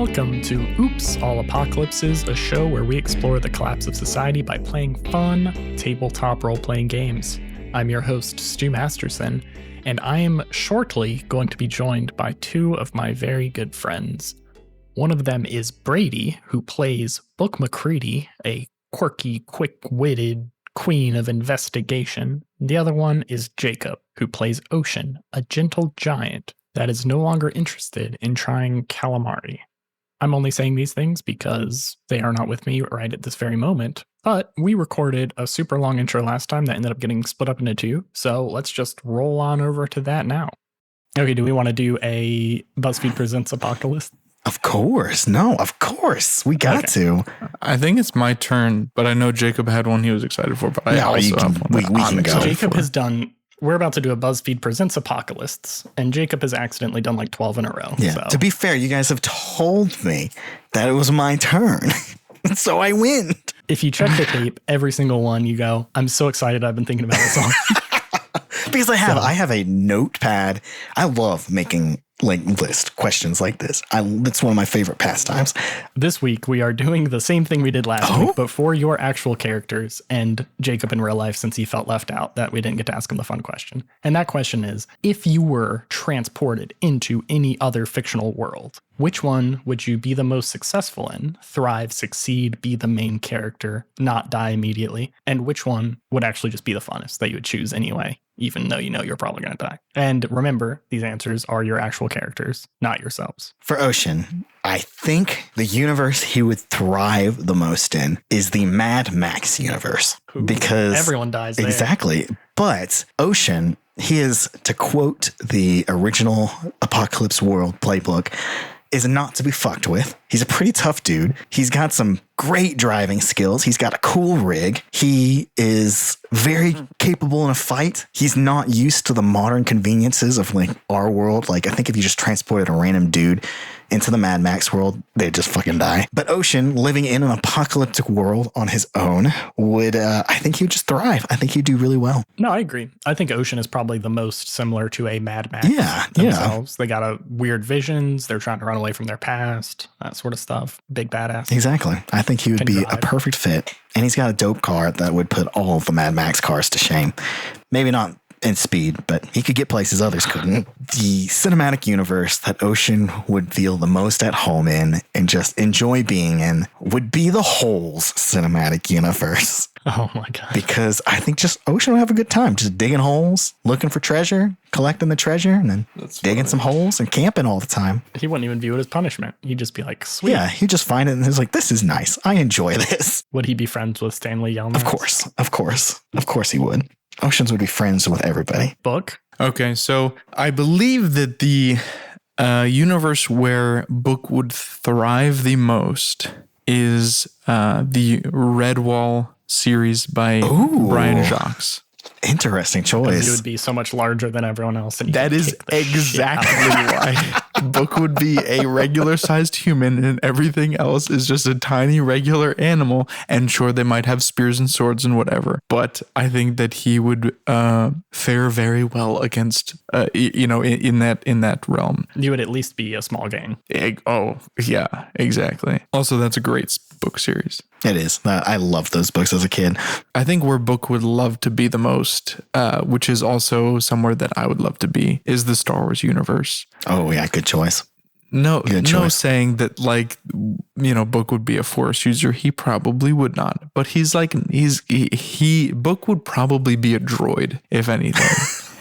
Welcome to Oops, All Apocalypses, a show where we explore the collapse of society by playing fun, tabletop role-playing games. I'm your host, Stu Masterson, and I am shortly going to be joined by two of my very good friends. One of them is Brady, who plays Book McCready, a quirky, quick-witted queen of investigation. The other one is Jacob, who plays Ocean, a gentle giant that is no longer interested in trying calamari. I'm only saying these things because they are not with me right at this very moment, but we recorded a super long intro last time that ended up getting split up into two, so let's just roll on over to that now. Okay, do we want to do a BuzzFeed Presents Apocalypse? Of course. No, of course. We got to. I think it's my turn, but I know Jacob had one he was excited for, but I also have one we can go. Jacob has done... We're about to do a BuzzFeed Presents Apocalypse, and Jacob has accidentally done like 12 in a row. Yeah. So. To be fair, you guys have told me that it was my turn, so I win. If you check the tape, every single one, you go, I'm so excited. I've been thinking about this all. Because I have a notepad. I love making list questions like this. It's one of my favorite pastimes. This week, we are doing the same thing we did last week, but for your actual characters and Jacob in real life, since he felt left out, that we didn't get to ask him the fun question. And that question is, if you were transported into any other fictional world, which one would you be the most successful in? Thrive, succeed, be the main character, not die immediately? And which one would actually just be the funnest that you would choose anyway, even though you know you're probably going to die? And remember, these answers are your actual characters, not yourselves. For Ocean, I think the universe he would thrive the most in is the Mad Max universe. Because everyone dies there. Exactly. But Ocean, he is, to quote the original Apocalypse World playbook, is not to be fucked with. He's a pretty tough dude. He's got some great driving skills. He's got a cool rig. He is very capable in a fight. He's not used to the modern conveniences of like our world. Like I think if you just transported a random dude into the Mad Max world, they'd just fucking die. But Ocean, living in an apocalyptic world on his own, would, I think he'd just thrive. I think he'd do really well. No, I agree. I think Ocean is probably the most similar to a Mad Max themselves. They got weird visions. They're trying to run away from their past, that sort of stuff. Big badass. Exactly. I think he would be a perfect fit. And he's got a dope car that would put all of the Mad Max cars to shame. Maybe not in speed, but he could get places others couldn't. The cinematic universe that Ocean would feel the most at home in and just enjoy being in would be the Holes cinematic universe. Oh my God. Because I think just Ocean would have a good time just digging holes, looking for treasure, collecting the treasure, and then digging some holes and camping all the time. He wouldn't even view it as punishment. He'd just be like, sweet. Yeah, he'd just find it and he's like, this is nice. I enjoy this. Would he be friends with Stanley Yelnats? Of course he would. Oceans would be friends with everybody. Book? Okay, so I believe that the universe where Book would thrive the most is the Redwall series by Brian Jacques. Interesting choice. He would be so much larger than everyone else. And that is exactly why Book would be a regular sized human and everything else is just a tiny regular animal. And sure, they might have spears and swords and whatever. But I think that he would fare very well against, in that realm. You would at least be a small gang. Oh, yeah, exactly. Also, that's a great book series. It is. I loved those books as a kid. I think where Book would love to be the most, which is also somewhere that I would love to be, is the Star Wars universe. Oh, yeah. Good choice. No saying that Book would be a Force user. He probably would not. But Book would probably be a droid, if anything.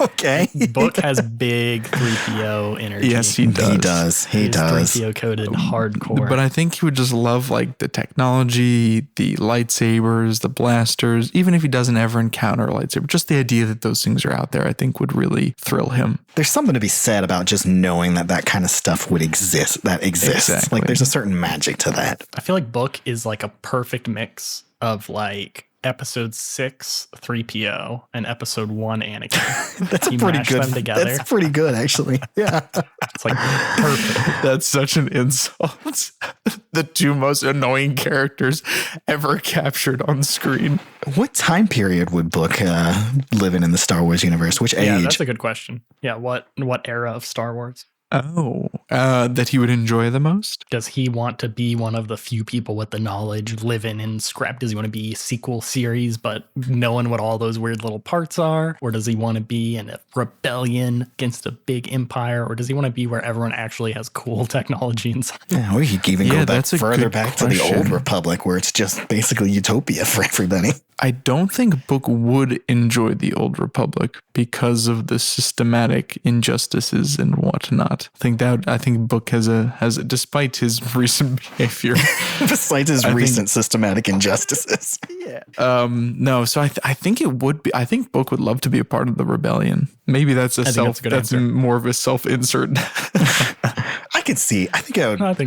Okay. Book has big 3PO energy. Yes, he does. He does. 3PO coded hardcore. But I think he would just love like the technology, the lightsabers, the blasters, even if he doesn't ever encounter a lightsaber. Just the idea that those things are out there, I think would really thrill him. There's something to be said about just knowing that kind of stuff would exist, Exactly. Like there's a certain magic to that. I feel like Book is like a perfect mix of like episode 6 3PO and episode 1 Anakin. That's pretty good. Them together. That's pretty good, actually. Yeah. It's like perfect. That's such an insult. The two most annoying characters ever captured on screen. What time period would Book live in the Star Wars universe? Which age? Yeah, that's a good question. Yeah, what era of Star Wars? That he would enjoy the most? Does he want to be one of the few people with the knowledge living in scrap? Does he want to be sequel series, but knowing what all those weird little parts are? Or does he want to be in a rebellion against a big empire? Or does he want to be where everyone actually has cool technology inside? Yeah, we could even go back further back question. to the old Republic where it's just basically utopia for everybody. I don't think Book would enjoy the Old Republic because of the systematic injustices and whatnot. I think Book has despite his recent behavior, besides his recent systematic injustices. Yeah. No. So I think it would be. I think Book would love to be a part of the rebellion. Maybe that's that's more of a self-insert. I can see. I think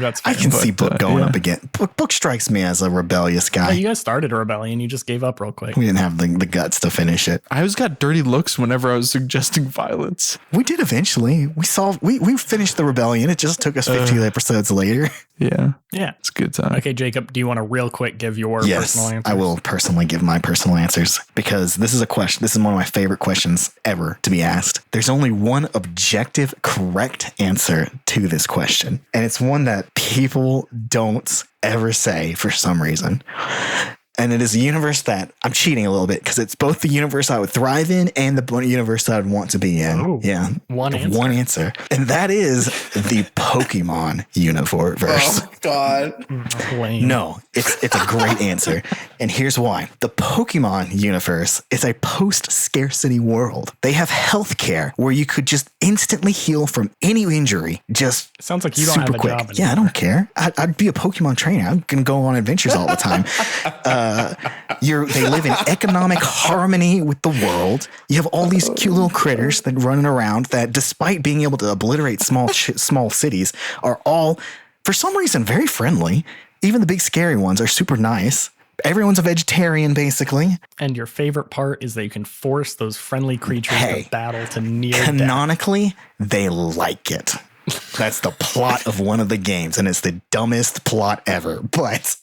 that's fair. I can see Book going up again. Book strikes me as a rebellious guy. You guys started a rebellion. You just gave up real quick. We didn't have the guts to finish it. I always got dirty looks whenever I was suggesting violence. We did eventually. We finished the rebellion. It just took us 15 episodes later. Yeah. Yeah. It's a good time. Okay, Jacob, do you want to real quick give your personal answers? I will personally give my personal answers because this is a question. This is one of my favorite questions ever to be asked. There's only one objective correct answer to this question. And it's one that people don't ever say for some reason. And it is a universe that I'm cheating a little bit because it's both the universe I would thrive in and the universe that I'd want to be in. Oh, yeah. One answer. And that is the Pokemon universe. Oh, God. Lame. No, it's a great answer. And here's why. The Pokemon universe is a post-scarcity world. They have healthcare where you could just instantly heal from any injury. Just it sounds like you don't have a job anymore. Yeah, I don't care. I'd be a Pokemon trainer. I'm going to go on adventures all the time. They live in economic harmony with the world. You have all these cute little critters that running around that, despite being able to obliterate small cities, are all, for some reason, very friendly. Even the big scary ones are super nice. Everyone's a vegetarian, basically. And your favorite part is that you can force those friendly creatures to battle to near death. Canonically, they like it. That's the plot of one of the games, and it's the dumbest plot ever. But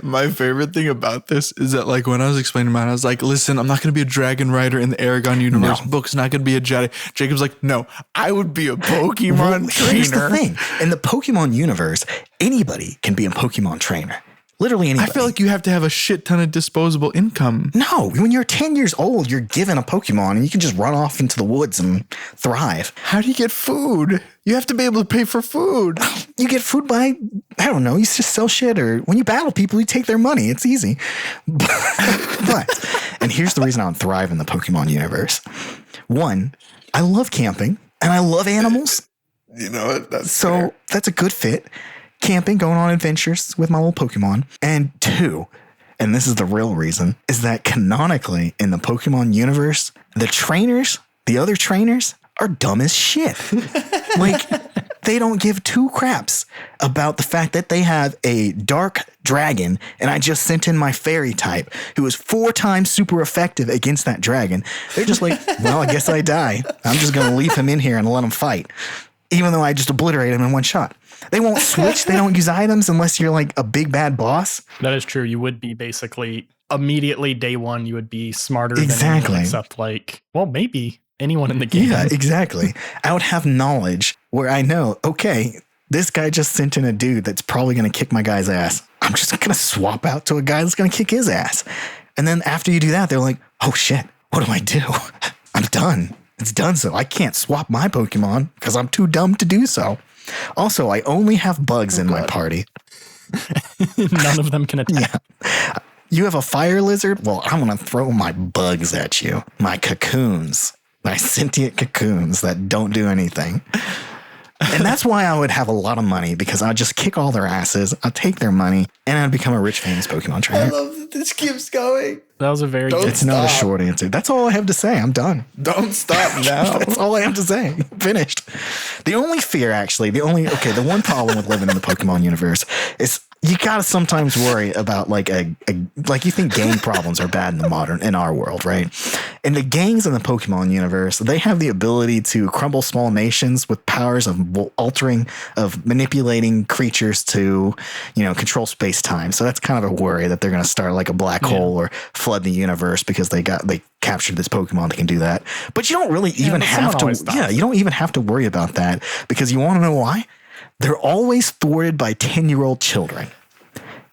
my favorite thing about this is that, like, when I was explaining mine, I was like, listen, I'm not going to be a dragon rider in the Aragon universe. No. Book's not going to be a Jedi. Jacob's like, no, I would be a Pokemon trainer. Here's the thing. In the Pokemon universe, anybody can be a Pokemon trainer. Literally anybody. I feel like you have to have a shit ton of disposable income. No, when you're 10 years old, you're given a Pokemon and you can just run off into the woods and thrive. How do you get food? You have to be able to pay for food. You get food by, I don't know, you just sell shit, or when you battle people, you take their money. It's easy. But and here's the reason I would thrive in the Pokemon universe. One, I love camping and I love animals. You know what? That's a good fit. Camping, going on adventures with my little Pokemon. And two, and this is the real reason, is that canonically in the Pokemon universe, the other trainers are dumb as shit. Like, they don't give two craps about the fact that they have a dark dragon and I just sent in my fairy type who is 4 times super effective against that dragon. They're just like, well, I guess I die. I'm just going to leave him in here and let him fight, even though I just obliterate him in one shot. They won't switch. They don't use items unless you're like a big bad boss. That is true. You would be basically immediately day one. You would be smarter than anyone except maybe anyone in the game. Yeah, exactly. I would have knowledge where I know, okay, this guy just sent in a dude that's probably going to kick my guy's ass. I'm just going to swap out to a guy that's going to kick his ass. And then after you do that, they're like, oh shit, what do I do? I'm done. It's done. So I can't swap my Pokemon because I'm too dumb to do so. Also, I only have bugs in my party. None of them can attack. Yeah. You have a fire lizard? Well, I'm going to throw my bugs at you. My cocoons. My sentient cocoons that don't do anything. And that's why I would have a lot of money, because I'd just kick all their asses. I'd take their money and I'd become a rich, famous Pokemon trainer. I love that this keeps going. That was a very good. It's not a short answer. That's all I have to say. I'm done. Don't stop now. That's all I have to say. Finished. The only fear, actually, the one problem with living in the Pokemon universe is you gotta sometimes worry about like like you think gang problems are bad in our world, right? And the gangs in the Pokemon universe, they have the ability to crumble small nations with powers of manipulating creatures to, control space time. So that's kind of a worry that they're gonna start like a black hole or flood the universe because they captured this Pokemon that can do that. But you don't really even have to. Yeah, you don't even have to worry about that because you want to know why? They're always thwarted by 10-year-old children.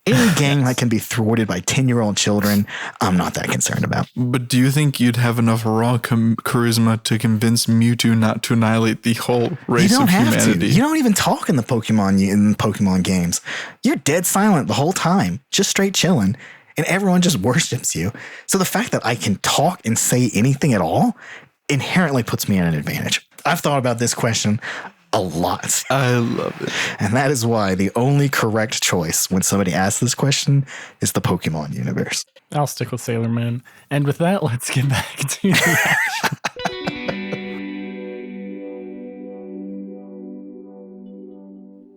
Any gang that can be thwarted by 10-year-old children, I'm not that concerned about. But do you think you'd have enough raw charisma to convince Mewtwo not to annihilate the whole race of humanity? You don't even talk in the Pokemon games. You're dead silent the whole time, just straight chilling, and everyone just worships you. So the fact that I can talk and say anything at all inherently puts me at an advantage. I've thought about this question a lot. I love it. And that is why the only correct choice when somebody asks this question is the Pokemon universe. I'll stick with Sailor Moon. And with that, let's get back to the action.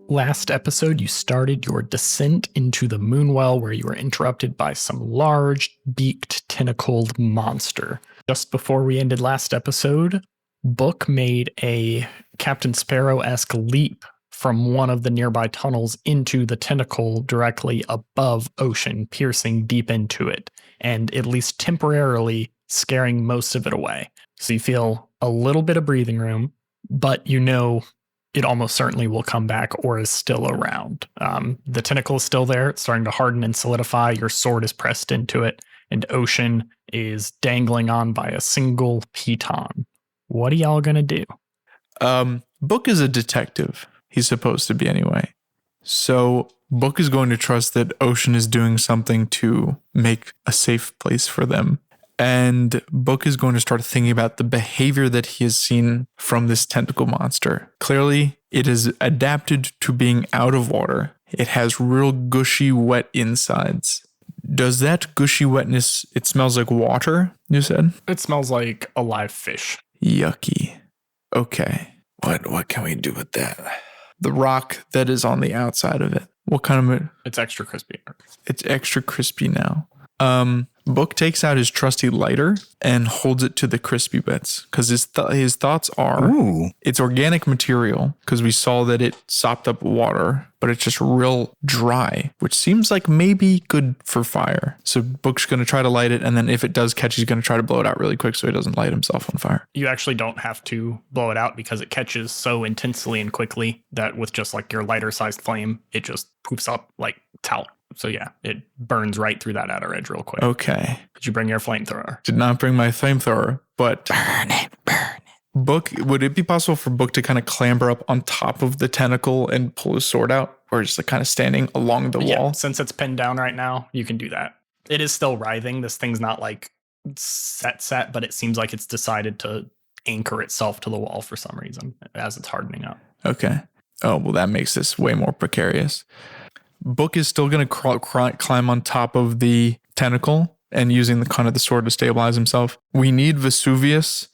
Last episode, you started your descent into the Moonwell, where you were interrupted by some large, beaked, tentacled monster. Just before we ended last episode, Book made a Captain Sparrow-esque leap from one of the nearby tunnels into the tentacle directly above Ocean, piercing deep into it, and at least temporarily scaring most of it away. So you feel a little bit of breathing room, but it almost certainly will come back or is still around. The tentacle is still there. It's starting to harden and solidify. Your sword is pressed into it, and Ocean is dangling on by a single piton. What are y'all going to do? Book is a detective. He's supposed to be anyway. So Book is going to trust that Ocean is doing something to make a safe place for them. And Book is going to start thinking about the behavior that he has seen from this tentacle monster. Clearly, it is adapted to being out of water. It has real gushy, wet insides. Does that gushy wetness, it smells like water, you said? It smells like a live fish. Yucky. Okay. What can we do with that? The rock that is on the outside of it. What kind of... It's extra crispy. It's extra crispy now. Book takes out his trusty lighter and holds it to the crispy bits because his thoughts are, it's organic material because we saw that it sopped up water, but it's just real dry, which seems like maybe good for fire. So Book's going to try to light it, and then if it does catch, he's going to try to blow it out really quick so he doesn't light himself on fire. You actually don't have to blow it out because it catches so intensely and quickly that with just like your lighter-sized flame, it just poofs up like talc. So yeah, it burns right through that outer edge real quick. Okay. Did you bring your flamethrower? Did not bring my flamethrower, but... Burn it. Book, would it be possible for Book to kind of clamber up on top of the tentacle and pull his sword out? Or just like kind of standing along the wall? Since it's pinned down right now, you can do that. It is still writhing. This thing's not like set, but it seems like it's decided to anchor itself to the wall for some reason as it's hardening up. Okay. Oh, well, that makes this way more precarious. Book is still going to climb on top of the tentacle and using the sword to stabilize himself. We need Vesuvius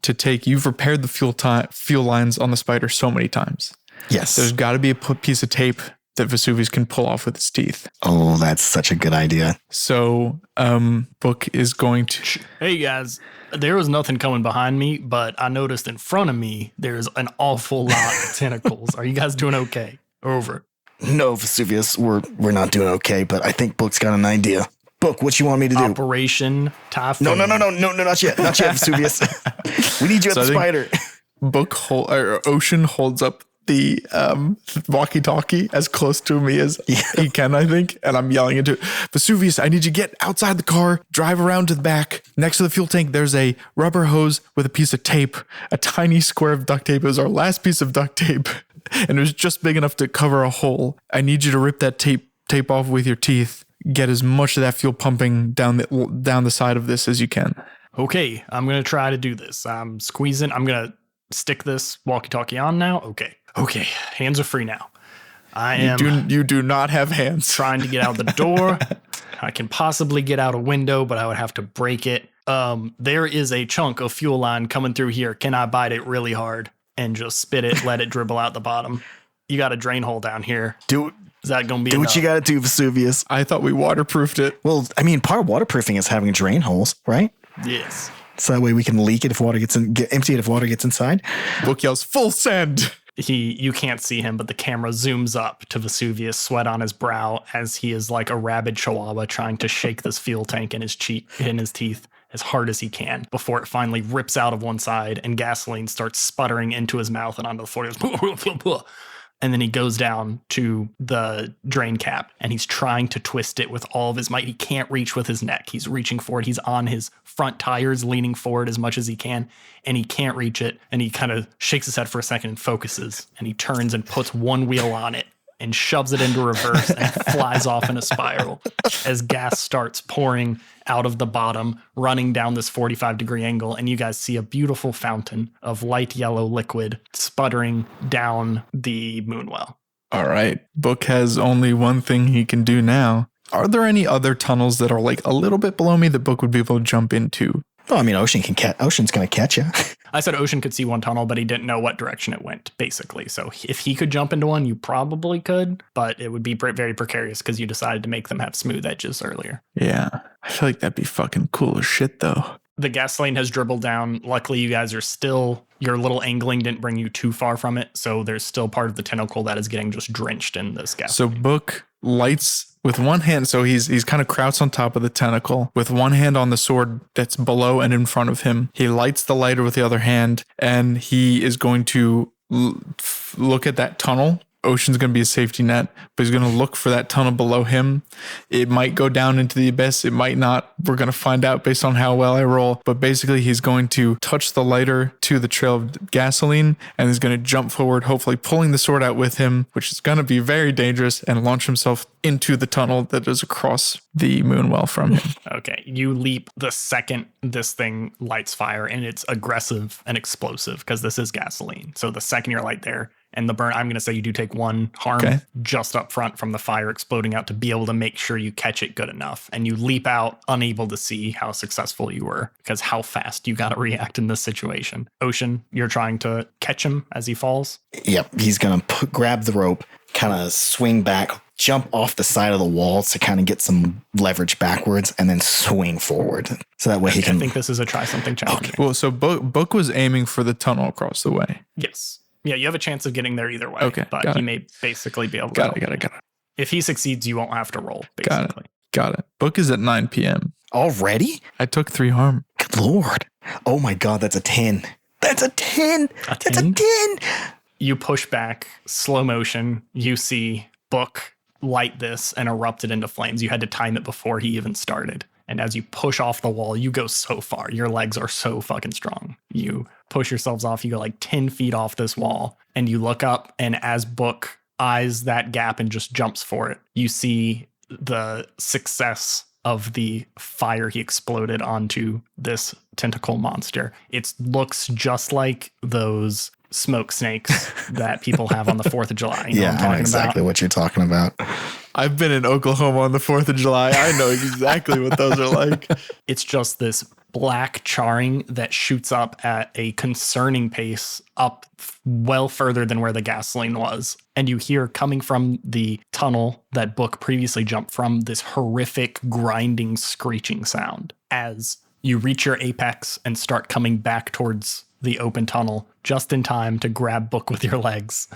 to take... You've repaired the fuel lines on the spider so many times. Yes. There's got to be a piece of tape that Vesuvius can pull off with his teeth. Oh, that's such a good idea. So, Book is going to... Hey, guys. There was nothing coming behind me, but I noticed in front of me, there's an awful lot of tentacles. Are you guys doing okay? Over. No, Vesuvius, we're not doing okay, but I think Book's got an idea. Book, what you want me to do? Operation Typhoon. No, not yet, Vesuvius. We need you at the spider. Ocean holds up the walkie-talkie as close to me as he can, I think, and I'm yelling into it. Vesuvius, I need you to get outside the car, drive around to the back. Next to the fuel tank, there's a rubber hose with a piece of tape, a tiny square of duct tape. It was our last piece of duct tape, and it was just big enough to cover a hole. I need you to rip that tape off with your teeth. Get as much of that fuel pumping down the side of this as you can. Okay, I'm going to try to do this. I'm squeezing. I'm going to stick this walkie-talkie on now. Okay, hands are free now. You do not have hands. Trying to get out the door. I can possibly get out a window, but I would have to break it. There is a chunk of fuel line coming through here. Can I bite it really hard and just spit it, let it dribble out the bottom? You got a drain hole down here. Do Is that going to be Do enough? what you got to do, Vesuvius. I thought we waterproofed it. Well, I mean, part of waterproofing is having drain holes, right? Yes. So that way we can leak it if water empty it if water gets inside. Book yells, full send. You can't see him, but the camera zooms up to Vesuvius, sweat on his brow, as he is like a rabid chihuahua trying to shake this fuel tank in his teeth as hard as he can before it finally rips out of one side and gasoline starts sputtering into his mouth and onto the floor. He goes, and then he goes down to the drain cap and he's trying to twist it with all of his might. He can't reach with his neck. He's reaching forward. He's on his front tires, leaning forward as much as he can, and he can't reach it. And he kind of shakes his head for a second and focuses, and he turns and puts one wheel on it and shoves it into reverse and flies off in a spiral as gas starts pouring out of the bottom, running down this 45-degree angle. And you guys see a beautiful fountain of light yellow liquid sputtering down the Moonwell. All right. Book has only one thing he can do now. Are there any other tunnels that are like a little bit below me that Book would be able to jump into? Well, I mean, Ocean's going to catch you. I said Ocean could see one tunnel, but he didn't know what direction it went, basically. So if he could jump into one, you probably could, but it would be very precarious because you decided to make them have smooth edges earlier. Yeah. I feel like that'd be fucking cool as shit, though. The gasoline has dribbled down. Luckily, you guys are still, your little angling didn't bring you too far from it. So there's still part of the tentacle that is getting just drenched in this gas. So Book lights with one hand. So he's kind of crouched on top of the tentacle with one hand on the sword that's below and in front of him. He lights the lighter with the other hand, and he is going to look at that tunnel. Ocean's going to be a safety net, but he's going to look for that tunnel below him. It might go down into the abyss. It might not. We're going to find out based on how well I roll. But basically, he's going to touch the lighter to the trail of gasoline, and he's going to jump forward, hopefully pulling the sword out with him, which is going to be very dangerous, and launch himself into the tunnel that is across the Moonwell from him. Okay. You leap the second this thing lights fire, and it's aggressive and explosive because this is gasoline. So the second you're light there, and the burn, I'm going to say you do take one harm just up front from the fire exploding out to be able to make sure you catch it good enough. And you leap out unable to see how successful you were because how fast you got to react in this situation. Ocean, you're trying to catch him as he falls. Yep. He's going to grab the rope, kind of swing back, jump off the side of the wall to kind of get some leverage backwards, and then swing forward. So that way he can. I think this is a try something challenge. Well, so Book was aiming for the tunnel across the way. Yes. Yeah, you have a chance of getting there either way. Okay, but he may basically be able to. Got it. If he succeeds, you won't have to roll, basically. Got it. Book is at 9 p.m. Already? I took 3 harm. Good Lord. Oh my God, that's a 10. That's a 10. That's a 10. You push back, slow motion. You see Book light this and erupt it into flames. You had to time it before he even started. And as you push off the wall, you go so far. Your legs are so fucking strong. You push yourselves off. You go like 10 feet off this wall and you look up. And as Book eyes that gap and just jumps for it, you see the success of the fire he exploded onto this tentacle monster. It looks just like those smoke snakes that people have on the 4th of July. You know what I'm I know talking exactly about? what you're talking about. I've been in Oklahoma on the 4th of July. I know exactly what those are like. It's just this black charring that shoots up at a concerning pace up well further than where the gasoline was. And you hear coming from the tunnel that Book previously jumped from this horrific grinding, screeching sound as you reach your apex and start coming back towards the open tunnel just in time to grab Book with your legs.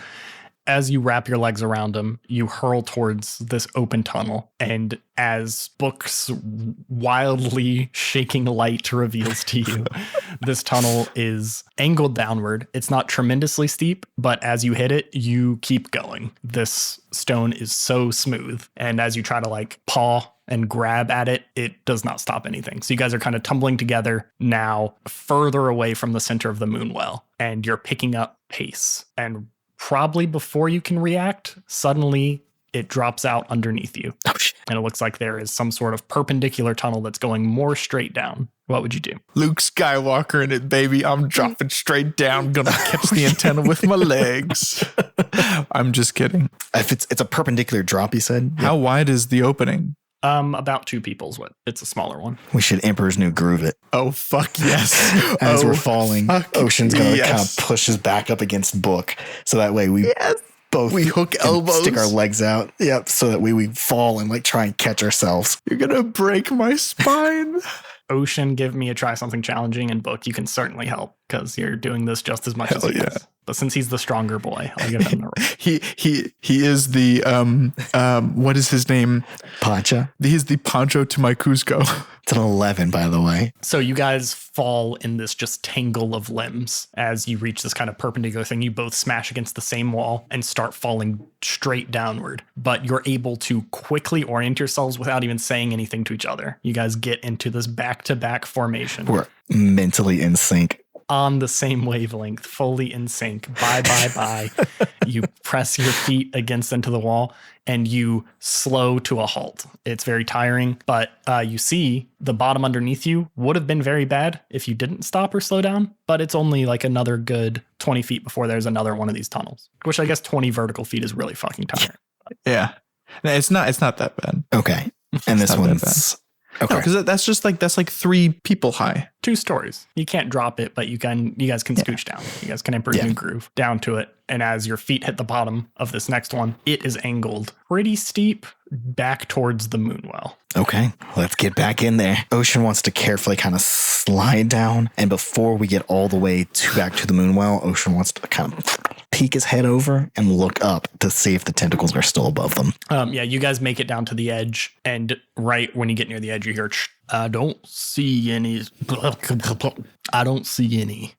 As you wrap your legs around him, you hurl towards this open tunnel. And as Book's wildly shaking light reveals to you, this tunnel is angled downward. It's not tremendously steep, but as you hit it, you keep going. This stone is so smooth. And as you try to like paw and grab at it, it does not stop anything. So you guys are kind of tumbling together now further away from the center of the Moonwell, and you're picking up pace. And probably before you can react, suddenly it drops out underneath you. Oh, shit. And it looks like there is some sort of perpendicular tunnel that's going more straight down. What would you do? Luke Skywalker in it, baby. I'm dropping straight down, gonna catch the antenna with my legs. I'm just kidding. If it's a perpendicular drop, you said? How wide is the opening? About 2 people's width. It's a smaller one. We should Emperor's New Groove it. Oh, fuck yes. As we're falling, fuck Ocean's going to kind of yes. push us back up against Book. So that way we both We hook elbows. stick our legs out. Yep. So that we fall and like try and catch ourselves. You're going to break my spine. Ocean, give me a try something challenging, and Book, you can certainly help because you're doing this just as much as he is. But since he's the stronger boy, I'll give him the roll. He is the what is his name? Pacha. He's the Pancho to my Cusco. It's an 11, by the way. So you guys fall in this just tangle of limbs as you reach this kind of perpendicular thing. You both smash against the same wall and start falling straight downward, but you're able to quickly orient yourselves without even saying anything to each other. You guys get into this back-to-back formation. We're mentally in sync. On the same wavelength, fully in sync. Bye. You press your feet against into the wall and you slow to a halt. It's very tiring, but you see the bottom underneath you would have been very bad if you didn't stop or slow down, but it's only like another good 20 feet before there's another one of these tunnels, which I guess 20 vertical feet is really fucking tiring. Yeah. No, it's not that bad. Okay. And this not that one's... Okay. No, because that's like 3 people high. 2 stories. You can't drop it, but you guys can scooch down. You guys can improve and groove down to it. And as your feet hit the bottom of this next one, it is angled pretty steep back towards the Moonwell. Okay, let's get back in there. Ocean wants to carefully kind of slide down. And before we get all the way back to the Moonwell, Ocean wants to kind of peek his head over and look up to see if the tentacles are still above them. Yeah, you guys make it down to the edge. And right when you get near the edge, you hear, I don't see any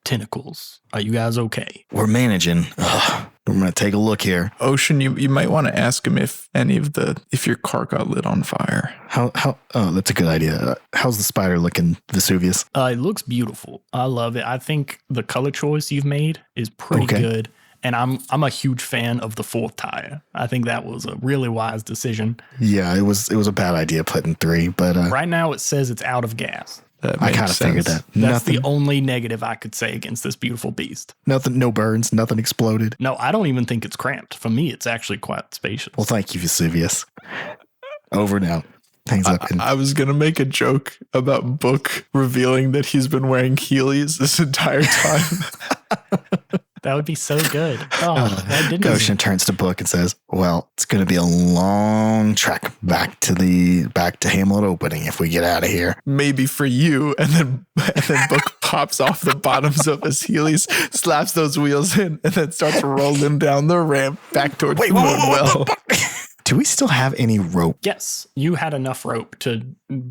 tentacles. Are you guys okay? We're managing. I'm going to take a look here. Ocean, you might want to ask him if your car got lit on fire. Oh, that's a good idea. How's the spider looking, Vesuvius? It looks beautiful. I love it. I think the color choice you've made is pretty good. And I'm a huge fan of the 4th tire. I think that was a really wise decision. Yeah, it was a bad idea putting 3, but right now it says it's out of gas. I kind of figured that. That's the only negative I could say against this beautiful beast. Nothing, no burns, nothing exploded. No, I don't even think it's cramped. For me, it's actually quite spacious. Well, thank you, Vesuvius. Over and out. Thanks up. I was going to make a joke about Book revealing that he's been wearing Heelys this entire time. That would be so good. Oh, that didn't. Ocean turns to Book and says, well, it's going to be a long trek back to Hamlet opening if we get out of here. Maybe for you. And then Book pops off the bottoms of his Heelys, slaps those wheels in, and then starts rolling down the ramp back towards the Moonwell. Do we still have any rope? Yes, you had enough rope to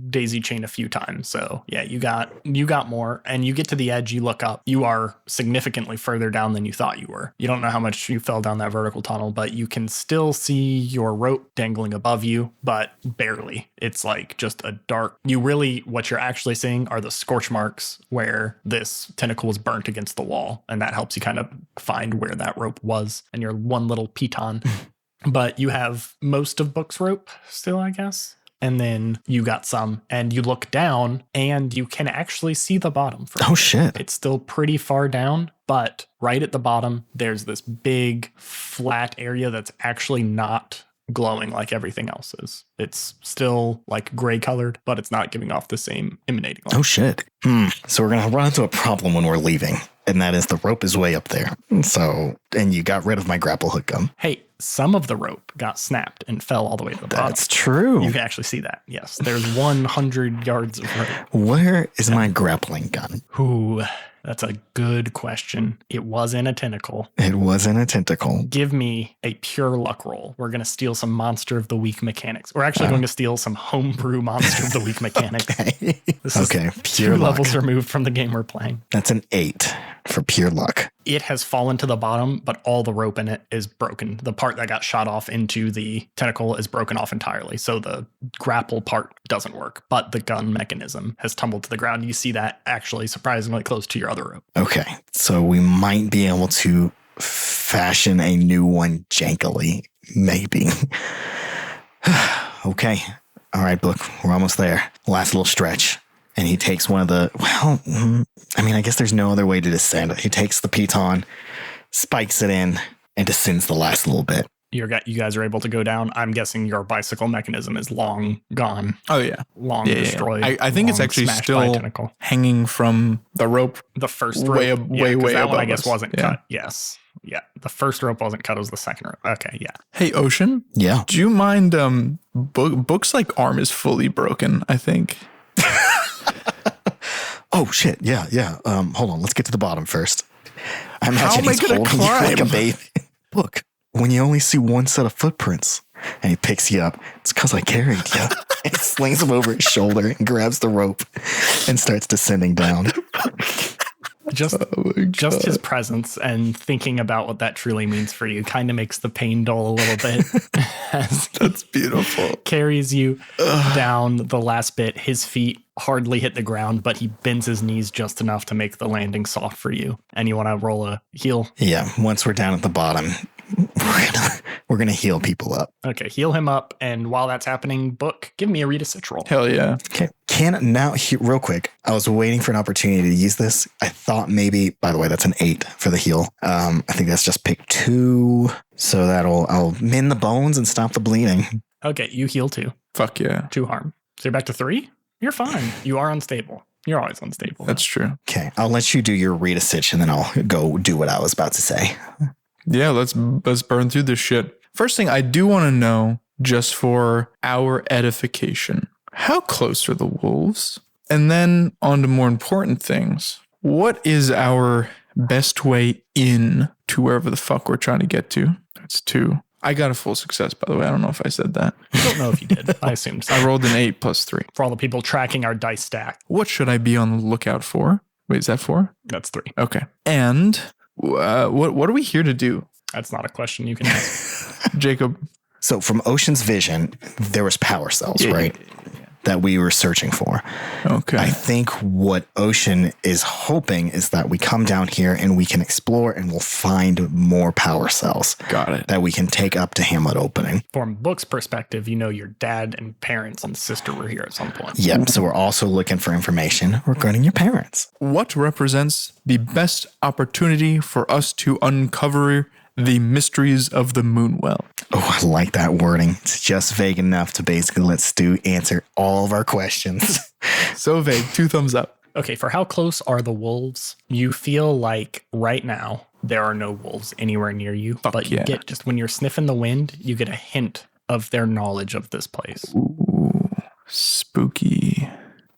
daisy chain a few times. So yeah, you got more, and you get to the edge, you look up, you are significantly further down than you thought you were. You don't know how much you fell down that vertical tunnel, but you can still see your rope dangling above you, but barely. It's like just a dark, what you're actually seeing are the scorch marks where this tentacle was burnt against the wall. And that helps you kind of find where that rope was and your one little piton. But you have most of Book's rope still, I guess. And then you got some, and you look down and you can actually see the bottom. Oh, shit. It's still pretty far down, but right at the bottom, there's this big flat area that's actually not glowing like everything else is. It's still like gray colored, but it's not giving off the same emanating light. Oh, shit. So we're going to run into a problem when we're leaving. And that is the rope is way up there. And you got rid of my grapple hook gun. Hey, some of the rope got snapped and fell all the way to the bottom. That's true. You can actually see that. Yes, there's 100 yards of rope. Where is my grappling gun? Ooh, that's a good question. It was in a tentacle. It was in a tentacle. Give me a pure luck roll. We're going to steal some Monster of the Week mechanics. We're actually going to steal some homebrew Monster of the Week mechanics. Okay. This is pure 2 luck. levels removed from the game we're playing. That's an 8 for pure luck. It has fallen to the bottom, but all the rope in it is broken. The part that got shot off into the tentacle is broken off entirely. So the grapple part doesn't work, but the gun mechanism has tumbled to the ground. You see that actually surprisingly close to your other rope. Okay. So we might be able to fashion a new one jankily. Maybe. Okay. All right, Book. We're almost there. Last little stretch. And he takes one of the, I guess there's no other way to descend. He takes the piton, spikes it in, and descends the last little bit. You guys are able to go down. I'm guessing your bicycle mechanism is long gone. Oh, yeah. Long destroyed. I think it's actually still hanging from the rope. The first way rope. way that above one, I guess, us. wasn't cut. Yes. Yeah, the first rope wasn't cut, it was the second rope. Okay, yeah. Hey, Ocean. Yeah. Do you mind? Book's like arm is fully broken, I think. Oh shit. Yeah. Hold on. Let's get to the bottom first. I How imagine am I he's gonna holding you like a climb? baby. Look, when you only see one set of footprints and he picks you up, it's because I carried you. And he slings him over his shoulder and grabs the rope and starts descending down. Just his presence and thinking about what that truly means for you kind of makes the pain dull a little bit. As That's beautiful. carries you down the last bit. His feet hardly hit the ground, but he bends his knees just enough to make the landing soft for you. And you want to roll a heal? Yeah. Once we're down at the bottom, we're gonna heal people up. Okay, heal him up. And while that's happening, Book, give me a read assist roll. Hell yeah. Okay. Real quick, I was waiting for an opportunity to use this. I thought maybe, by the way, that's an 8 for the heal. I think that's just pick 2. So I'll mend the bones and stop the bleeding. Okay, you heal 2. Fuck yeah. 2 harm. So you're back to 3? You're fine. You are unstable. You're always unstable. That's true. Okay. I'll let you do your read a stitch and then I'll go do what I was about to say. Yeah, let's burn through this shit. First thing I do want to know, just for our edification, how close are the wolves? And then on to more important things. What is our best way in to wherever the fuck we're trying to get to? That's 2. I got a full success, by the way. I don't know if I said that. I don't know if you did. I assumed so. I rolled an 8 plus 3. For all the people tracking our dice stack, What should I be on the lookout for? Wait, is that 4? that's 3. Okay. And what are we here to do? That's not a question you can ask. Jacob? So from Ocean's vision, there was power cells, right? That we were searching for. Okay. I think what Ocean is hoping is that we come down here and we can explore and we'll find more power cells. Got it. That we can take up to Hamlet opening. From Book's perspective, you know your dad and parents and sister were here at some point. Yep. So we're also looking for information regarding your parents. What represents the best opportunity for us to uncover the mysteries of the Moonwell? Oh, I like that wording. It's just vague enough to basically let Stu answer all of our questions. So vague. 2 thumbs up. Okay, for how close are the wolves? You feel like right now there are no wolves anywhere near you, but you yeah. get just when you're sniffing the wind, you get a hint of their knowledge of this place. Ooh, spooky.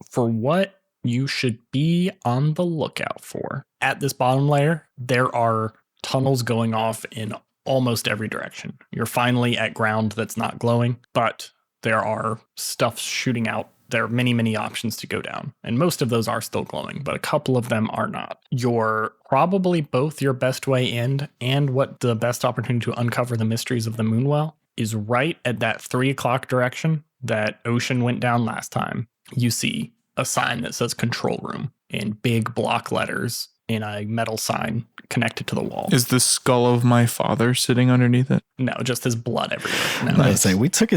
For what you should be on the lookout for, at this bottom layer, there are tunnels going off in almost every direction. You're finally at ground that's not glowing, but there are stuff shooting out. There are many, many options to go down, and most of those are still glowing, but a couple of them are not. You're probably both your best way in and what the best opportunity to uncover the mysteries of the Moonwell is right at that 3 o'clock direction that Ocean went down last time. You see a sign that says control room in big block letters in a metal sign connected to the wall. Is the skull of my father sitting underneath it? No, just his blood everywhere. No. I would say we took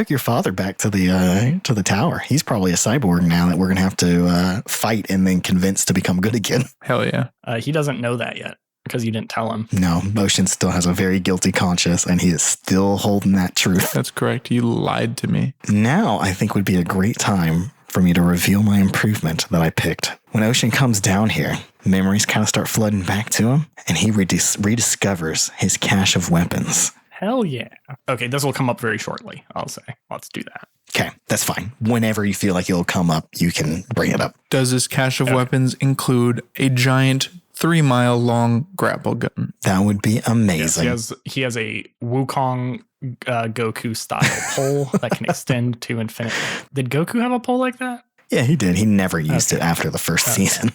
your father back to the tower. He's probably a cyborg now that we're gonna have to fight and then convince to become good again. Hell yeah. He doesn't know that yet because you didn't tell him. No, Motion still has a very guilty conscience, and he is still holding that truth. That's correct. You lied to me. Now I think would be a great time for me to reveal my improvement that I picked. When Ocean comes down here, memories kind of start flooding back to him, and he rediscovers his cache of weapons. Hell yeah. Okay, this will come up very shortly, I'll say. Let's do that. Okay, that's fine. Whenever you feel like it'll come up, you can bring it up. Does this cache of weapons include a giant 3-mile long grapple gun? That would be amazing. Yes, he has a Wukong Goku style pole that can extend to infinity. Did Goku have a pole like that? Yeah, he did. He never used it after the first season.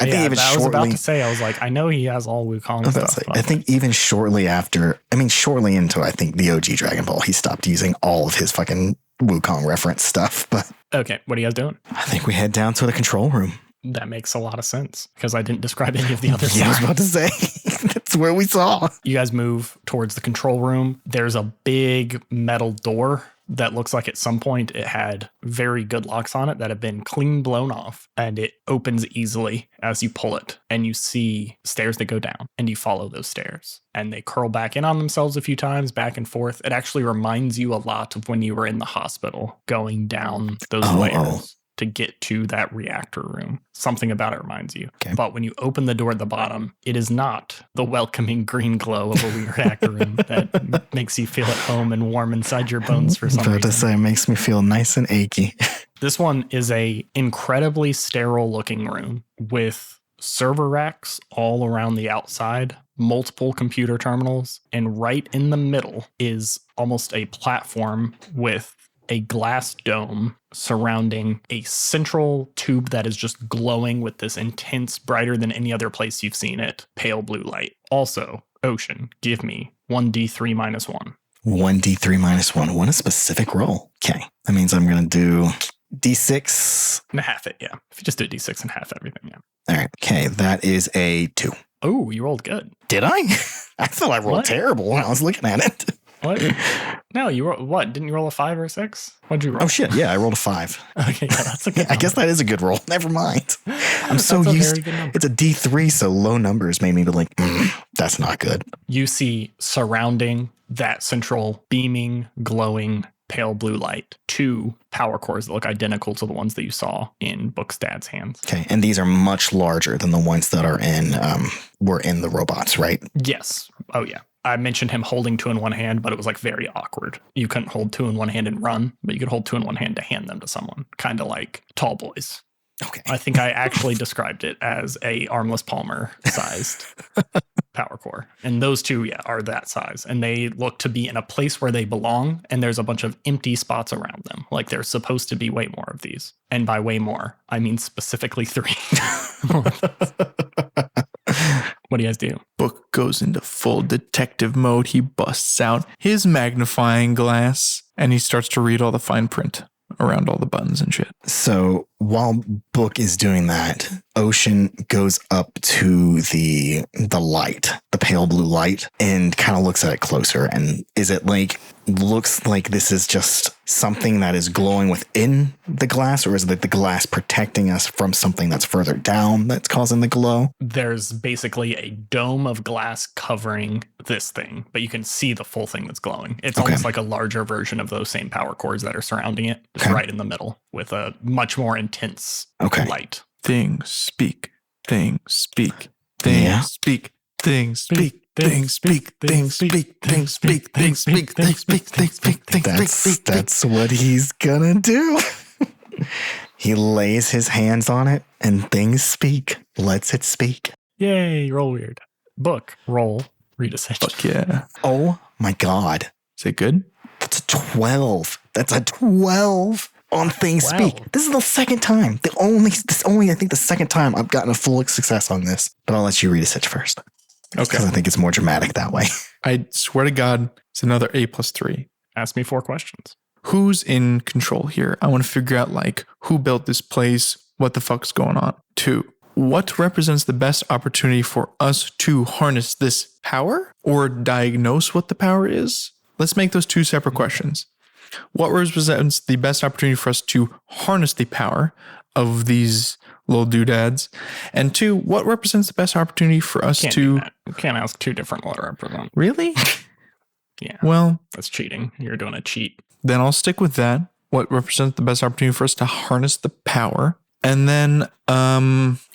I think even I was about shortly. to say, I was like, I know he has all Wukong stuff. I think even shortly into I think the OG Dragon Ball, he stopped using all of his fucking Wukong reference stuff. But Okay, what are you guys doing? I think we head down to the control room. That makes a lot of sense because I didn't describe any of the other Yeah, I was stuff. about to say that's where we saw. You guys move towards the control room. There's a big metal door that looks like at some point it had very good locks on it that have been clean blown off, and it opens easily as you pull it, and you see stairs that go down, and you follow those stairs, and they curl back in on themselves a few times, back and forth. It actually reminds you a lot of when you were in the hospital going down those layers to get to that reactor room. Something about it reminds you. Okay. But when you open the door at the bottom, it is not the welcoming green glow of a reactor room that makes you feel at home and warm inside your bones for some About to reason. say, it makes me feel nice and achy. This one is a incredibly sterile looking room with server racks all around the outside, multiple computer terminals, and right in the middle is almost a platform with a glass dome surrounding a central tube that is just glowing with this intense, brighter than any other place you've seen it, pale blue light. Also, Ocean, give me 1d3 minus 1. 1d3 minus 1. What a specific roll. Okay. That means I'm going to do d6. And half it, yeah. If you just do a d6 and half everything, yeah. All right. Okay. That is a 2. Oh, you rolled good. Did I? I thought I rolled What? terrible when I was looking at it. What? No, you rolled what? Didn't you roll a 5 or a 6? What'd you roll? Oh, shit. Yeah, I rolled a 5. Okay, yeah, that's a good I guess that is a good roll. Never mind. I'm so That's a used. very good number. It's a D3, so low numbers made me be like, that's not good. You see surrounding that central beaming, glowing, pale blue light, 2 power cores that look identical to the ones that you saw in Book's dad's hands. Okay, and these are much larger than the ones that are were in the robots, right? Yes. Oh, yeah. I mentioned him holding 2 in one hand, but it was like very awkward. You couldn't hold 2 in one hand and run, but you could hold 2 in one hand to hand them to someone, kind of like Tall Boys. Okay. I think I actually described it as a armless Palmer sized power core. And those 2, yeah, are that size. And they look to be in a place where they belong. And there's a bunch of empty spots around them. Like there's supposed to be way more of these. And by way more, I mean specifically 3. What do you guys do? Book goes into full detective mode. He busts out his magnifying glass and he starts to read all the fine print around all the buttons and shit. So while Book is doing that, Ocean goes up to the light, the pale blue light, and kind of looks at it closer. And is it like, looks like this is just something that is glowing within the glass, or is it like the glass protecting us from something that's further down that's causing the glow? There's basically a dome of glass covering this thing, but you can see the full thing that's glowing. It's Okay. almost like a larger version of those same power cores that are surrounding it, just Okay. right in the middle with a much more intense Okay. light. Things speak, things speak, things Yeah. speak, things speak, things speak, things speak, things speak, things speak, things speak, things speak, things speak. That's what he's gonna do. He lays his hands on it and things speak. Lets it speak. Yay, roll weird. Book, roll, read a sentence. Fuck yeah. Oh my God. Is it good? That's a 12. That's a 12 on things 12. speak. This is the second time. I think the second time I've gotten a full success on this. But I'll let you read a sitch first. Okay. Because I think it's more dramatic that way. I swear to God, it's another A+3. Ask me 4 questions. Who's in control here? I want to figure out like who built this place, what the fuck's going on. 2, what represents the best opportunity for us to harness this power or diagnose what the power is? Let's make those 2 separate questions. What represents the best opportunity for us to harness the power of these little doodads? And 2, what represents the best opportunity for us Can't do to... that. You can't ask 2 different what represent. Really? Yeah, Well, that's cheating. You're doing a cheat. then I'll stick with that. What represents the best opportunity for us to harness the power? And then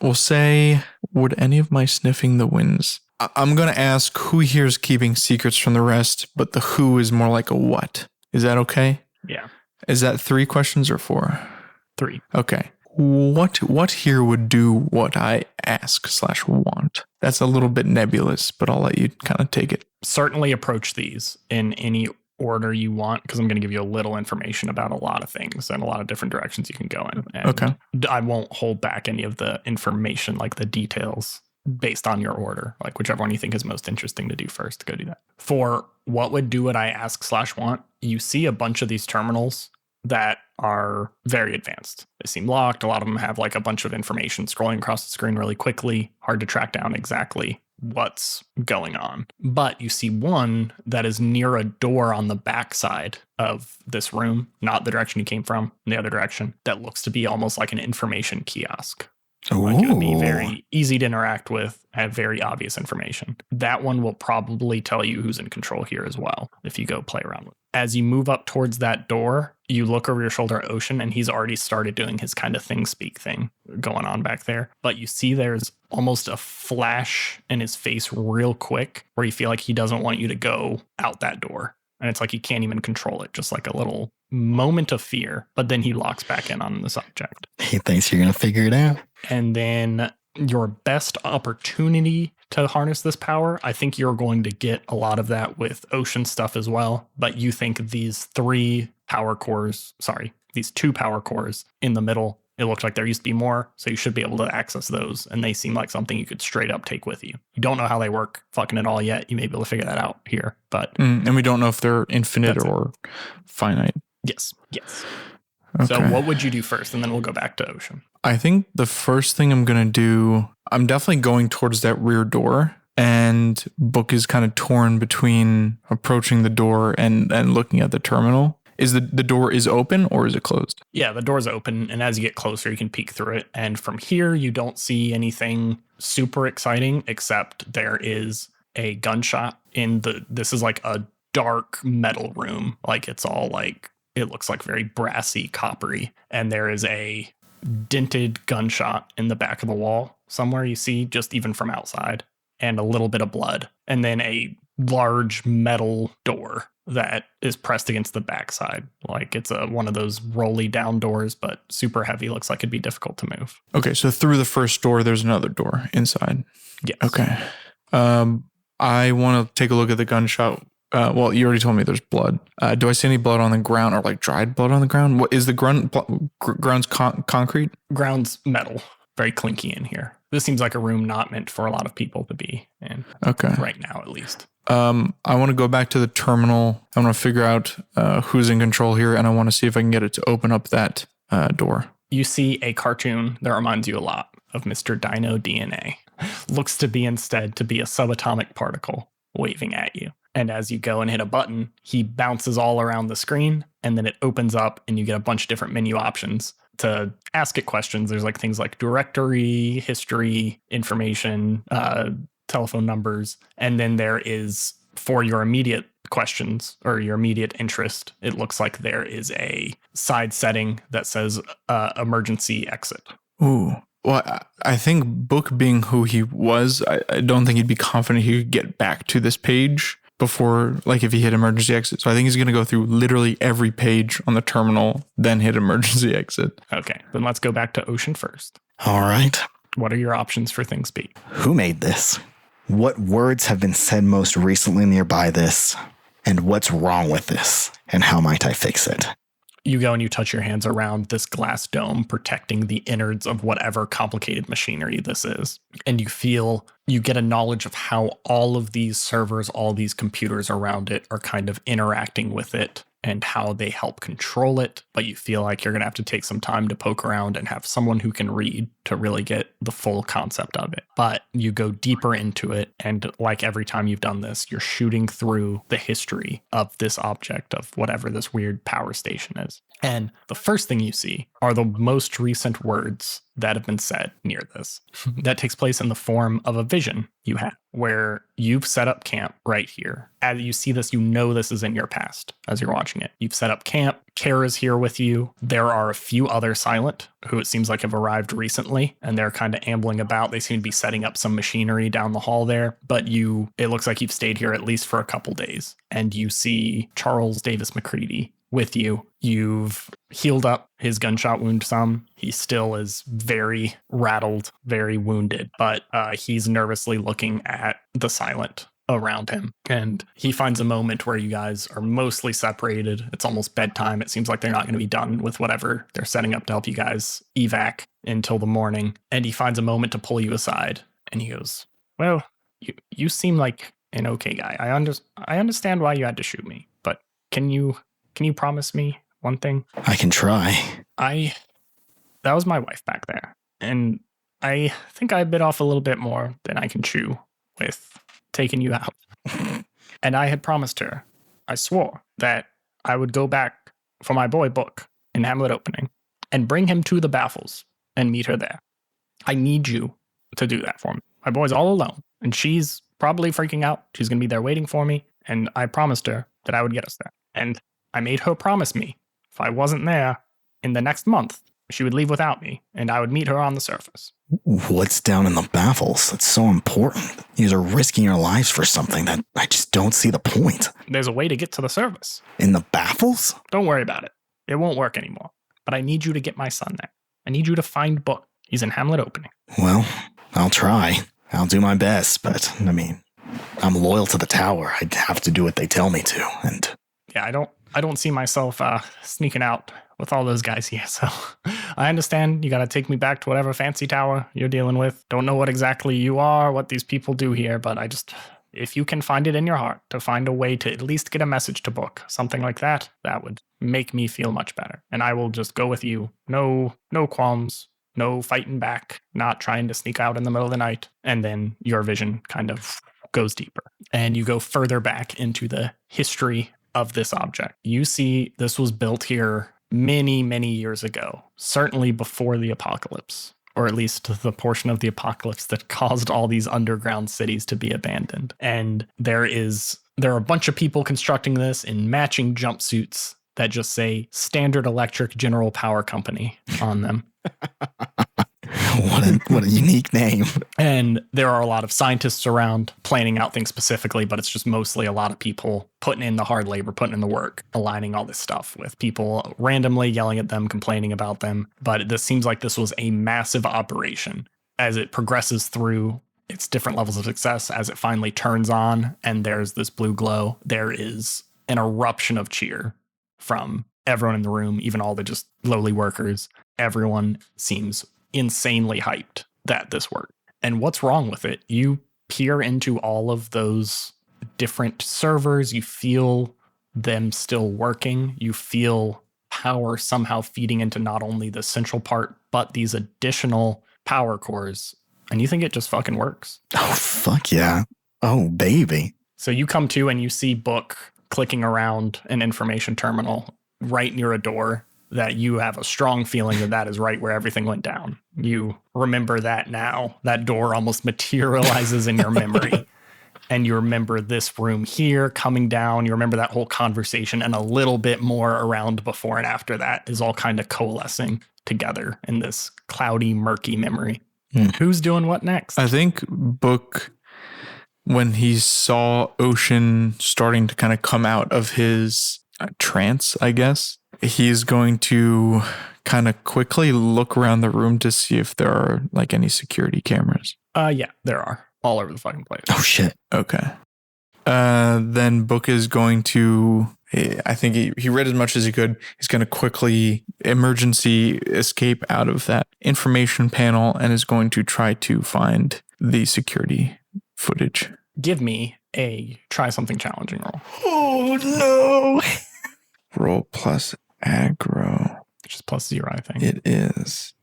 we'll say, would any of my sniffing the winds? I'm going to ask who here is keeping secrets from the rest, but the who is more like a what. Is that okay? Yeah, Is that 3 questions or 4? 3. Okay. What here would do what I ask/want? That's a little bit nebulous, but I'll let you kind of take it. Certainly approach these in any order you want, because I'm going to give you a little information about a lot of things and a lot of different directions you can go in. And Okay. I won't hold back any of the information, like the details, based on your order. Like whichever one you think is most interesting to do first, go do that. For what would do what I ask/want, you see a bunch of these terminals that are very advanced. They seem locked. A lot of them have like a bunch of information scrolling across the screen really quickly. Hard to track down exactly what's going on. But you see one that is near a door on the backside of this room, not the direction you came from, in the other direction, that looks to be almost like an information kiosk. Like it would be very easy to interact with, have very obvious information. That one will probably tell you who's in control here as well, if you go play around with it. as you move up towards that door, you look over your shoulder at Ocean, and he's already started doing his kind of thing speak thing going on back there. But you see there's almost a flash in his face real quick where you feel like he doesn't want you to go out that door. And it's like he can't even control it, just like a little moment of fear. But then he locks back in on the subject. He thinks you're going to figure it out. And then your best opportunity to harness this power, I think you're going to get a lot of that with Ocean stuff as well. But you think these two power cores in the middle, it looks like there used to be more. So you should be able to access those. And they seem like something you could straight up take with you. You don't know how they work fucking at all yet. You may be able to figure that out here. But and we don't know if they're infinite or finite. Yes. Okay. So what would you do first? And then we'll go back to Ocean. I think the first thing I'm going to do, I'm definitely going towards that rear door. And Book is kind of torn between approaching the door and looking at the terminal. Is the door is open or is it closed? Yeah, the door's open. And as you get closer, you can peek through it. And from here, you don't see anything super exciting, except there is a gunshot this is like a dark metal room. Like it's all like, it looks like very brassy, coppery. And there is a dented gunshot in the back of the wall somewhere you see, just even from outside, and a little bit of blood. And then a large metal door that is pressed against the backside. Like it's one of those rolly down doors, but super heavy. Looks like it'd be difficult to move. Okay, so through the first door, there's another door inside. Yes. Okay. I want to take a look at the gunshot. Well, you already told me there's blood. Do I see any blood on the ground or like dried blood on the ground? What is the ground's concrete? Ground's metal. Very clinky in here. This seems like a room not meant for a lot of people to be in. Okay. Right now, at least. I want to go back to the terminal. I want to figure out who's in control here, and I want to see if I can get it to open up that door. You see a cartoon that reminds you a lot of Mr. Dino DNA. Looks to be instead to be a subatomic particle waving at you. And as you go and hit a button, he bounces all around the screen, and then it opens up and you get a bunch of different menu options to ask it questions. There's like things like directory, history, information, telephone numbers. And then there is, for your immediate questions or your immediate interest, it looks like there is a side setting that says emergency exit. Ooh. Well, I think Book being who he was, I don't think he'd be confident he could get back to this page before, like if he hit emergency exit. So I think he's going to go through literally every page on the terminal, then hit emergency exit. Okay, then let's go back to Ocean first. All right. What are your options for things B? Who made this? What words have been said most recently nearby this? And what's wrong with this? And how might I fix it? You go and you touch your hands around this glass dome protecting the innards of whatever complicated machinery this is. And you get a knowledge of how all of these servers, all these computers around it are kind of interacting with it and how they help control it. But you feel like you're going to have to take some time to poke around and have someone who can read to really get the full concept of it. But you go deeper into it. And like every time you've done this, you're shooting through the history of this object, of whatever this weird power station is. And the first thing you see are the most recent words that have been said near this. That takes place in the form of a vision you have, where you've set up camp right here. As you see this, you know this is in your past as you're watching it. You've set up camp. Kara's here with you. There are a few other Silent who it seems like have arrived recently, and they're kind of ambling about. They seem to be setting up some machinery down the hall there, but it looks like you've stayed here at least for a couple days. And you see Charles Davis McCready with you. You've healed up his gunshot wound some. He still is very rattled, very wounded, but he's nervously looking at the Silent around him. And he finds a moment where you guys are mostly separated. It's almost bedtime. It seems like they're not going to be done with whatever they're setting up to help you guys evac until the morning. And he finds a moment to pull you aside. And he goes, well, you seem like an okay guy. I understand why you had to shoot me, but can you promise me one thing? I can try. That was my wife back there. And I think I bit off a little bit more than I can chew with taking you out. And I had promised her, I swore, that I would go back for my boy Book in Hamlet opening and bring him to the baffles and meet her there. I need you to do that for me. My boy's all alone, and she's probably freaking out. She's going to be there waiting for me, and I promised her that I would get us there. And I made her promise me if I wasn't there in the next month, she would leave without me, and I would meet her on the surface. What's down in the baffles? That's so important. You are risking your lives for something that I just don't see the point. There's a way to get to the surface. In the baffles? Don't worry about it. It won't work anymore. But I need you to get my son there. I need you to find Book. He's in Hamlet Opening. Well, I'll try. I'll do my best, but, I mean, I'm loyal to the tower. I'd have to do what they tell me to, and... Yeah, I don't see myself sneaking out with all those guys here, so I understand you gotta take me back to whatever fancy tower you're dealing with. Don't know what exactly you are, what these people do here, but if you can find it in your heart to find a way to at least get a message to Book, something like that, that would make me feel much better. And I will just go with you. No qualms, no fighting back, not trying to sneak out in the middle of the night. And then your vision kind of goes deeper. And you go further back into the history of this object. You see this was built here many, many years ago, certainly before the apocalypse, or at least the portion of the apocalypse that caused all these underground cities to be abandoned. And there are a bunch of people constructing this in matching jumpsuits that just say Standard Electric General Power Company on them. What a unique name. And there are a lot of scientists around planning out things specifically, but it's just mostly a lot of people putting in the hard labor, putting in the work, aligning all this stuff with people randomly yelling at them, complaining about them. But this seems like this was a massive operation. As it progresses through its different levels of success, as it finally turns on and there's this blue glow, there is an eruption of cheer from everyone in the room, even all the just lowly workers. Everyone seems insanely hyped that this worked. And what's wrong with it? You peer into all of those different servers, you feel them still working, you feel power somehow feeding into not only the central part, but these additional power cores, and you think it just fucking works. Oh, fuck yeah. Oh, baby. So you come to and you see Book clicking around an information terminal right near a door that you have a strong feeling that is right where everything went down. You remember that now. That door almost materializes in your memory. And you remember this room here coming down. You remember that whole conversation, and a little bit more around before and after that is all kind of coalescing together in this cloudy, murky memory. Who's doing what next? I think Book, when he saw Ocean starting to kind of come out of his trance, I guess, he's going to kind of quickly look around the room to see if there are like any security cameras. Yeah, there are all over the fucking place. Oh shit. Okay. Then Book is going to, I think he read as much as he could. He's going to quickly emergency escape out of that information panel and is going to try to find the security footage. Give me a try something challenging roll. Oh no. Roll plus aggro. Which is +0, I think. It is.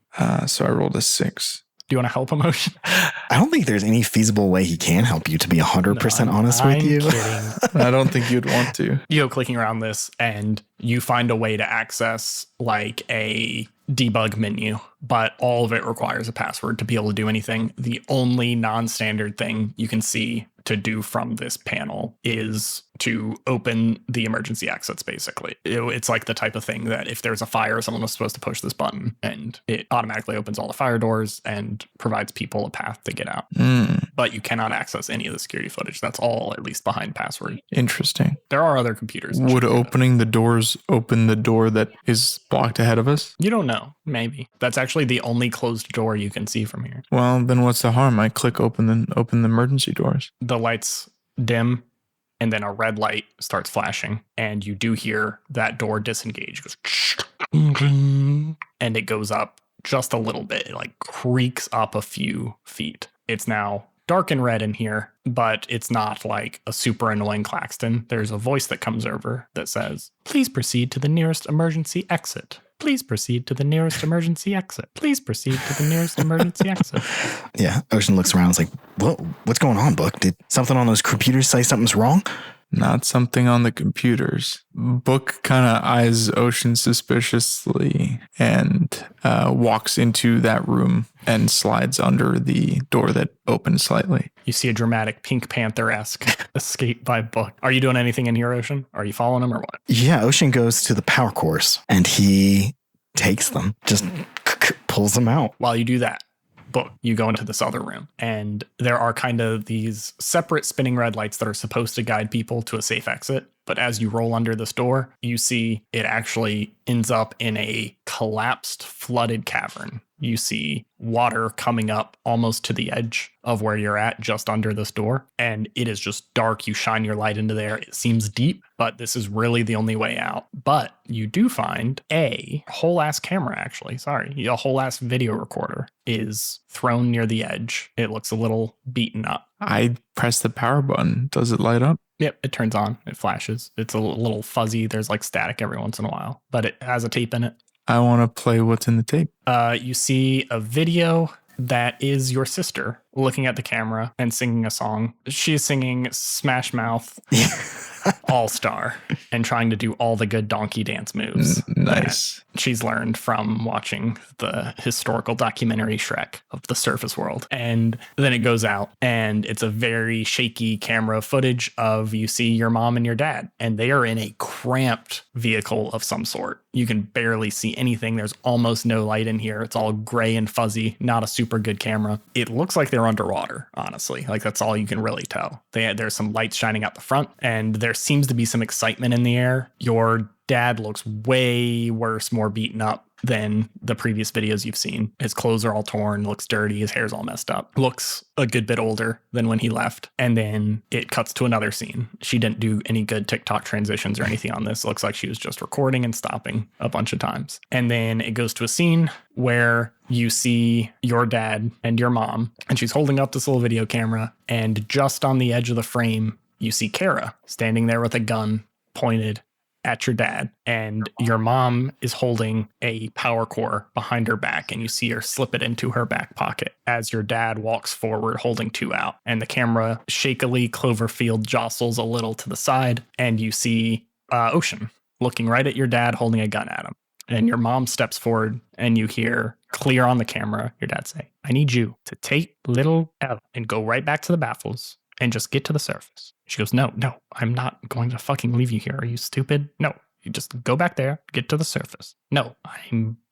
So I rolled a 6. Do you want to help Emotion? I don't think there's any feasible way he can help you, to be 100% honest with you. Kidding. I don't think you'd want to. You go clicking around this and you find a way to access like a debug menu, but all of it requires a password to be able to do anything. The only non-standard thing you can see to do from this panel is to open the emergency exits, basically. It's like the type of thing that if there's a fire, someone was supposed to push this button and it automatically opens all the fire doors and provides people a path to get out. But you cannot access any of the security footage. That's all at least behind password. Interesting. There are other computers. Would opening the doors open the door that is blocked ahead of us? You don't know. Maybe. That's actually the only closed door you can see from here. Well, then what's the harm? I click open the emergency doors. The lights dim and then a red light starts flashing and you do hear that door disengage. It goes and it goes up just a little bit. It like creaks up a few feet. It's now dark and red in here, but it's not like a super annoying klaxon. There's a voice that comes over that says, "Please proceed to the nearest emergency exit. Please proceed to the nearest emergency exit. Please proceed to the nearest emergency exit." Yeah, Ocean looks around and is like, what's going on, Book? Did something on those computers say something's wrong? Not something on the computers. Book kind of eyes Ocean suspiciously and walks into that room and slides under the door that opens slightly. You see a dramatic Pink Panther-esque escape by Book. Are you doing anything in here, Ocean? Are you following him or what? Yeah, Ocean goes to the power cores and he takes them, just pulls them out. While you do that, Book, you go into this other room, and there are kind of these separate spinning red lights that are supposed to guide people to a safe exit. But as you roll under this door, you see it actually ends up in a collapsed, flooded cavern. You see water coming up almost to the edge of where you're at, just under this door. And it is just dark. You shine your light into there. It seems deep, but this is really the only way out. But you do find a whole ass camera, actually. Sorry. A whole ass video recorder is thrown near the edge. It looks a little beaten up. I press the power button. Does it light up? Yep, it turns on. It flashes. It's a little fuzzy. There's like static every once in a while, but it has a tape in it. I want to play what's in the tape. You see a video that is your sister looking at the camera and singing a song. She's singing Smash Mouth All-Star and trying to do all the good donkey dance moves. Nice. She's learned from watching the historical documentary Shrek of the surface world. And then it goes out and it's a very shaky camera footage of you see your mom and your dad, and they are in a cramped vehicle of some sort. You can barely see anything. There's almost no light in here. It's all gray and fuzzy, not a super good camera. It looks like they're underwater, honestly. Like that's all you can really tell. There's some lights shining out the front, and there seems to be some excitement in the air. Your dad looks way worse, more beaten up than the previous videos you've seen. His clothes are all torn, looks dirty, his hair's all messed up, looks a good bit older than when he left. And then it cuts to another scene. She didn't do any good TikTok transitions or anything on this. It looks like she was just recording and stopping a bunch of times. And then it goes to a scene where you see your dad and your mom, and she's holding up this little video camera, and just on the edge of the frame, you see Kara standing there with a gun pointed at your dad, and your mom is holding a power core behind her back, and you see her slip it into her back pocket as your dad walks forward holding two out, and the camera shakily Cloverfield jostles a little to the side, and you see Ocean looking right at your dad holding a gun at him, and your mom steps forward, and you hear clear on the camera your dad say, "I need you to take little Ella and go right back to the baffles and just get to the surface." She goes, no, I'm not going to fucking leave you here. Are you stupid? No, you just go back there, get to the surface. No,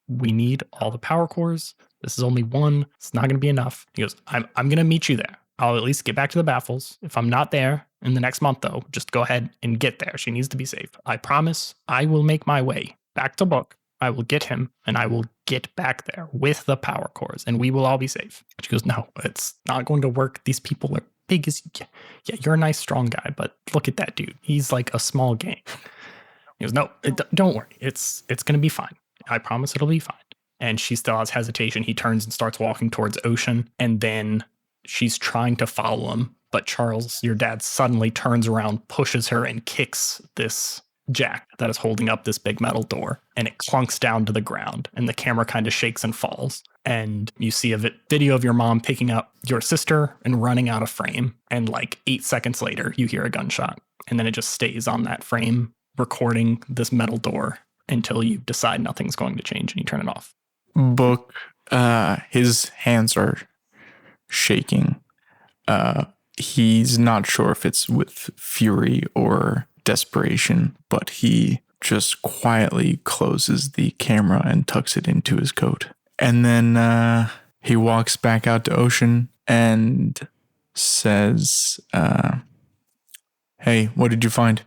we need all the power cores. This is only one. It's not going to be enough. He goes, I'm going to meet you there. I'll at least get back to the baffles. If I'm not there in the next month, though, just go ahead and get there. She needs to be safe. I promise I will make my way back to Book. I will get him, and I will get back there with the power cores, and we will all be safe. She goes, no, it's not going to work. These people are big as, yeah, you're a nice, strong guy, but look at that dude. He's like a small gang. He goes, no, don't worry. It's going to be fine. I promise it'll be fine. And she still has hesitation. He turns and starts walking towards Ocean, and then she's trying to follow him, but Charles, your dad, suddenly turns around, pushes her, and kicks this jack that is holding up this big metal door, and it clunks down to the ground, and the camera kind of shakes and falls, and you see a video of your mom picking up your sister and running out of frame, and like 8 seconds later you hear a gunshot, and then it just stays on that frame recording this metal door until you decide nothing's going to change and you turn it off. Book, his hands are shaking. He's not sure if it's with fury or desperation, but he just quietly closes the camera and tucks it into his coat. And then he walks back out to Ocean and says, hey, what did you find?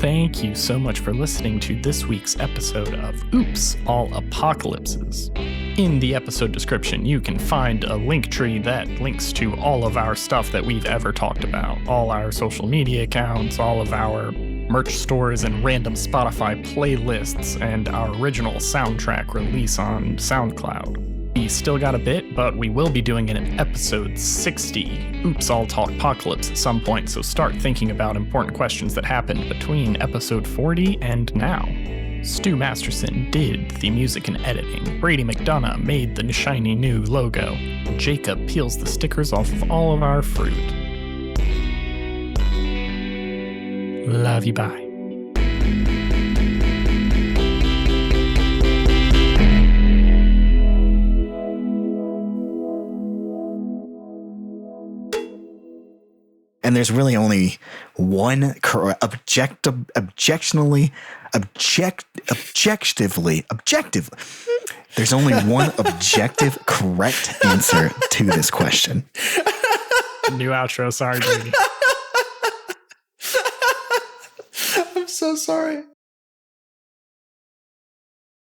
Thank you so much for listening to this week's episode of Oops, All Apocalypses. In the episode description, you can find a link tree that links to all of our stuff that we've ever talked about, all our social media accounts, all of our merch stores and random Spotify playlists, and our original soundtrack release on SoundCloud. We still got a bit, but we will be doing it in episode 60, Oops, All Talk Apocalypse, at some point, so start thinking about important questions that happened between episode 40 and now. Stu Masterson did the music and editing. Brady McDonough made the shiny new logo. Jacob peels the stickers off of all of our fruit. Love you. Bye. And there's really only one objectively. There's only one objective correct answer to this question. New outro. Sorry, Brady. I'm so sorry.